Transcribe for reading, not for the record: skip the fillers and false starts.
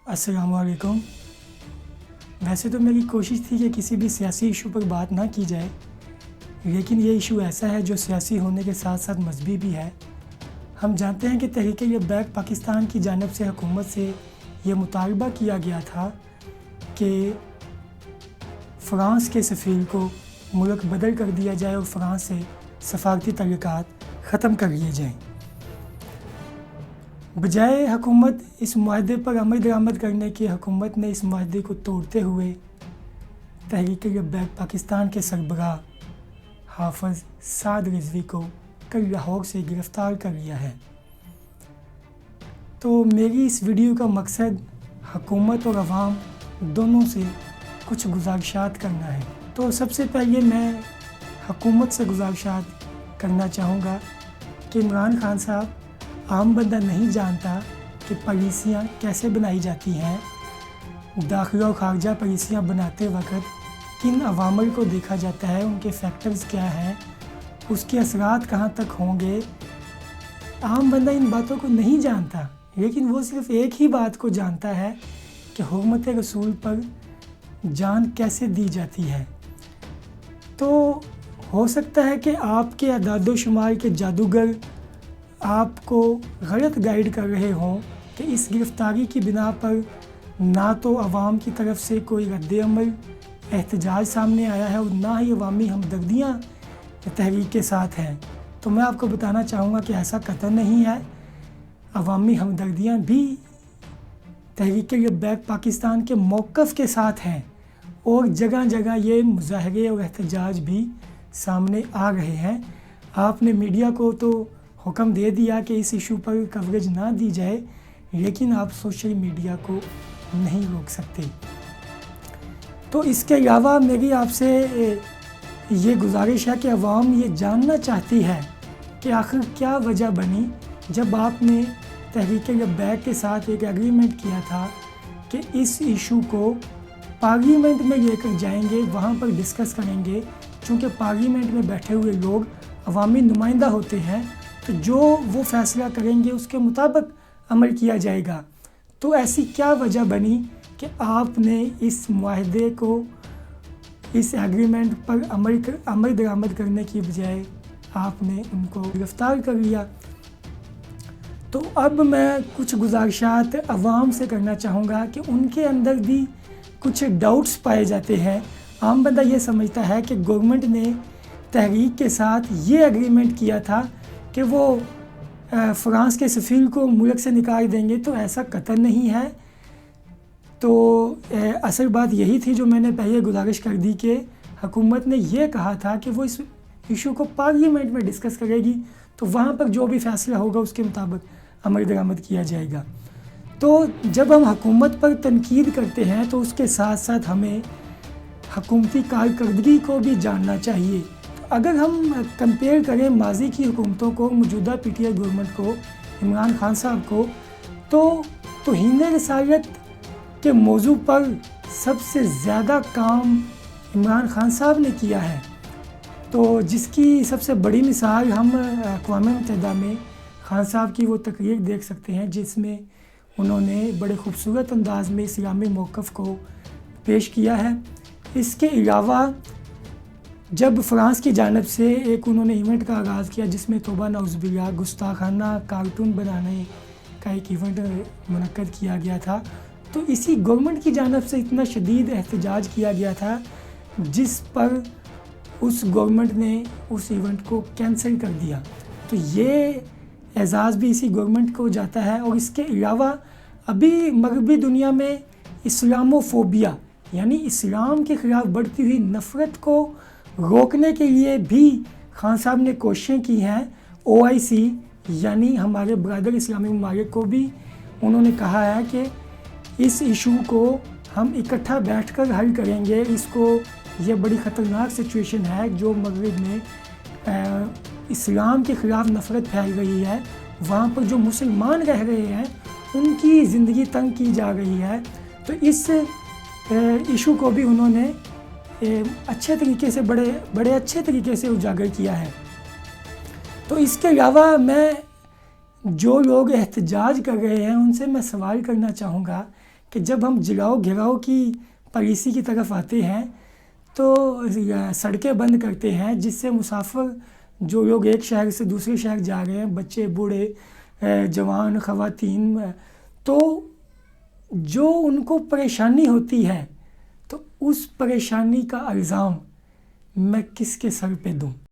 السلام علیکم۔ ویسے تو میری کوشش تھی کہ کسی بھی سیاسی ایشو پر بات نہ کی جائے، لیکن یہ ایشو ایسا ہے جو سیاسی ہونے کے ساتھ ساتھ مذہبی بھی ہے۔ ہم جانتے ہیں کہ تحریک لبیک پاکستان کی جانب سے حکومت سے یہ مطالبہ کیا گیا تھا کہ فرانس کے سفیر کو ملک بدل کر دیا جائے اور فرانس سے سفارتی تعلقات ختم کر لیے جائیں۔ بجائے حکومت اس معاہدے پر عمل درآمد کرنے کی، حکومت نے اس معاہدے کو توڑتے ہوئے تحریک لبیک پاکستان کے سربراہ حافظ سعد رضوی کو کل لاہور سے گرفتار کر لیا ہے۔ تو میری اس ویڈیو کا مقصد حکومت اور عوام دونوں سے کچھ گزارشات کرنا ہے۔ تو سب سے پہلے میں حکومت سے گزارشات کرنا چاہوں گا کہ عمران خان صاحب، عام بندہ نہیں جانتا کہ پالیسیاں کیسے بنائی جاتی ہیں۔ داخلہ و خارجہ پالیسیاں بناتے وقت کن عوامل کو دیکھا جاتا ہے، ان کے فیکٹرز کیا ہیں، اس کے اثرات کہاں تک ہوں گے۔ عام بندہ ان باتوں کو نہیں جانتا، لیکن وہ صرف ایک ہی بات کو جانتا ہے کہ حرمت رسول پر جان کیسے دی جاتی ہے۔ تو ہو سکتا ہے کہ آپ کے اعداد و شمار کے جادوگر آپ کو غلط گائیڈ کر رہے ہوں کہ اس گرفتاری کی بنا پر نہ تو عوام کی طرف سے کوئی رد عمل احتجاج سامنے آیا ہے اور نہ ہی عوامی ہمدردیاں تحریک کے ساتھ ہیں۔ تو میں آپ کو بتانا چاہوں گا کہ ایسا قطعاً نہیں ہے۔ عوامی ہمدردیاں بھی تحریک لبیک پاکستان کے موقف کے ساتھ ہیں اور جگہ جگہ یہ مظاہرے اور احتجاج بھی سامنے آ رہے ہیں۔ آپ نے میڈیا کو تو حکم دے دیا کہ اس ایشو پر کوریج نہ دی جائے، لیکن آپ سوشل میڈیا کو نہیں روک سکتے۔ تو اس کے علاوہ میری آپ سے یہ گزارش ہے کہ عوام یہ جاننا چاہتی ہے کہ آخر کیا وجہ بنی جب آپ نے تحریک لبیک کے ساتھ ایک ایگریمنٹ کیا تھا کہ اس ایشو کو پارلیمنٹ میں لے کر جائیں گے، وہاں پر ڈسکس کریں گے، چونکہ پارلیمنٹ میں بیٹھے ہوئے لوگ عوامی نمائندہ ہوتے ہیں، تو جو وہ فیصلہ کریں گے اس کے مطابق عمل کیا جائے گا۔ تو ایسی کیا وجہ بنی کہ آپ نے اس معاہدے کو، اس ایگریمنٹ پر عمل درآمد کرنے کی بجائے آپ نے ان کو گرفتار کر لیا؟ تو اب میں کچھ گزارشات عوام سے کرنا چاہوں گا کہ ان کے اندر بھی کچھ ڈاؤٹس پائے جاتے ہیں۔ عام بندہ یہ سمجھتا ہے کہ گورنمنٹ نے تحریک کے ساتھ یہ ایگریمنٹ کیا تھا کہ وہ فرانس کے سفیر کو ملک سے نکال دیں گے، تو ایسا قطعاً نہیں ہے۔ تو اصل بات یہی تھی جو میں نے پہلے گزارش کر دی کہ حکومت نے یہ کہا تھا کہ وہ اس ایشو کو پارلیمنٹ میں ڈسکس کرے گی، تو وہاں پر جو بھی فیصلہ ہوگا اس کے مطابق عمل درآمد کیا جائے گا۔ تو جب ہم حکومت پر تنقید کرتے ہیں تو اس کے ساتھ ساتھ ہمیں حکومتی کارکردگی کو بھی جاننا چاہیے۔ اگر ہم کمپیئر کریں ماضی کی حکومتوں کو، موجودہ پی ٹی آئی گورنمنٹ کو، عمران خان صاحب کو، تو توہین رسالت کے موضوع پر سب سے زیادہ کام عمران خان صاحب نے کیا ہے۔ تو جس کی سب سے بڑی مثال ہم اقوام متحدہ میں خان صاحب کی وہ تقریر دیکھ سکتے ہیں جس میں انہوں نے بڑے خوبصورت انداز میں اسلامی موقف کو پیش کیا ہے۔ اس کے علاوہ جب فرانس کی جانب سے ایک انہوں نے ایونٹ کا آغاز کیا جس میں توبہ نعوذ باللہ گستاخانہ کارٹون بنانے کا ایک ایونٹ منعقد کیا گیا تھا، تو اسی گورنمنٹ کی جانب سے اتنا شدید احتجاج کیا گیا تھا جس پر اس گورنمنٹ نے اس ایونٹ کو کینسل کر دیا۔ تو یہ اعزاز بھی اسی گورنمنٹ کو جاتا ہے۔ اور اس کے علاوہ ابھی مغربی دنیا میں اسلاموفوبیا یعنی اسلام کے خلاف بڑھتی ہوئی نفرت کو روکنے کے لیے بھی خان صاحب نے کوششیں کی ہیں۔ OIC یعنی ہمارے برادر اسلامی ممالک کو بھی انہوں نے کہا ہے کہ اس ایشو کو ہم اکٹھا بیٹھ کر حل کریں گے۔ اس کو، یہ بڑی خطرناک سچویشن ہے جو مغرب میں اسلام کے خلاف نفرت پھیل رہی ہے، وہاں پر جو مسلمان رہ رہے ہیں ان کی زندگی تنگ کی جا رہی ہے۔ تو اس ایشو کو بھی انہوں نے اچھے طریقے سے بڑے اچھے طریقے سے اجاگر کیا ہے۔ تو اس کے علاوہ میں جو لوگ احتجاج کر رہے ہیں ان سے میں سوال کرنا چاہوں گا کہ جب ہم جلاؤ گھراؤ کی پالیسی کی طرف آتے ہیں تو سڑکیں بند کرتے ہیں، جس سے مسافر جو لوگ ایک شہر سے دوسرے شہر جا رہے ہیں، بچے بوڑھے جوان خواتین، تو جو ان کو پریشانی ہوتی ہے تو اس پریشانی کا الزام میں کس کے سر پہ دوں؟